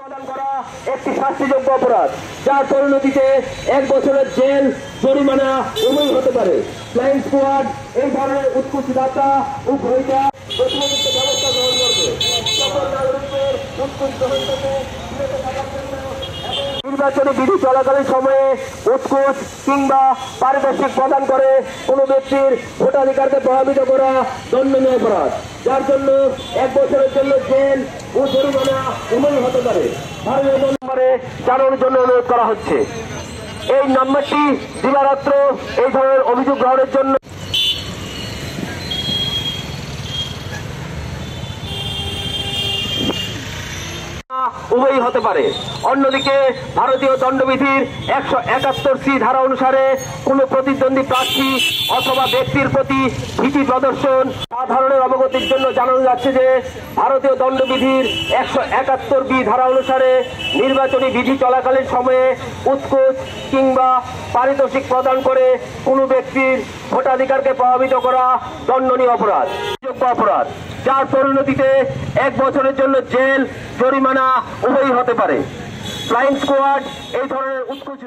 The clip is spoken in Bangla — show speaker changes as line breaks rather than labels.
প্রদান করা একটি শাস্তিযোগ্য অপরাধ, যার পরিণতিতে 1 বছরের জেল, জরিমানা উভয় হতে পারে। ফ্লাইং স্কোয়াড এই ধরনের উৎকৃষ্ট যাত্রা ও ভূমিকা প্রতিনিধিত্ব ব্যবস্থা গ্রহণ করবে। সকল নাগরিকদের উৎকৃষ্ট গ্রহণ থেকে বিরত থাকার জন্য নির্বাচনী বিধি চলাকালীন সময়ে উৎকোচ কিংবা পারিতোষিক প্রদান করে কোন ব্যক্তির ভোটাধিকারকে প্রভাবিত করা দণ্ডনীয় অপরাধ, যার জন্য 1 বছরের জন্য জেল ও জরিমানা উভয় হতে পারে। ভারতীয় নম্বরে জানানোর জন্য অনুরোধ করা হচ্ছে। এই নম্বরটি দিবারাত্র এই ধরনের অভিযোগ গ্রহণের জন্য উভয়ই হতে পারে। অন্যদিকে ভারতীয় দণ্ডবিধির 171C ধারা অনুসারে কোন প্রতিদ্বন্দ্বী প্রার্থী অথবা ব্যক্তির প্রতি ভীতি প্রদর্শন সাধারণের অবগতির জন্য জানানো যাচ্ছে যে ভারতীয় দণ্ডবিধির 171B ধারা অনুসারে নির্বাচনী বিধি চলাকালীন সময়ে উৎকোচ কিংবা পারিতোষিক প্রদান করে কোন ব্যক্তির ভোটাধিকারকে প্রভাবিত করা দণ্ডনীয় অপরাধ, অপরাধ, যার পরিণতিতে 1 বছরের জন্য জেল, জরিমানা উভয়ই হতে পারে। ফ্লাইং স্কোয়াড এই ধরনের উৎকোচ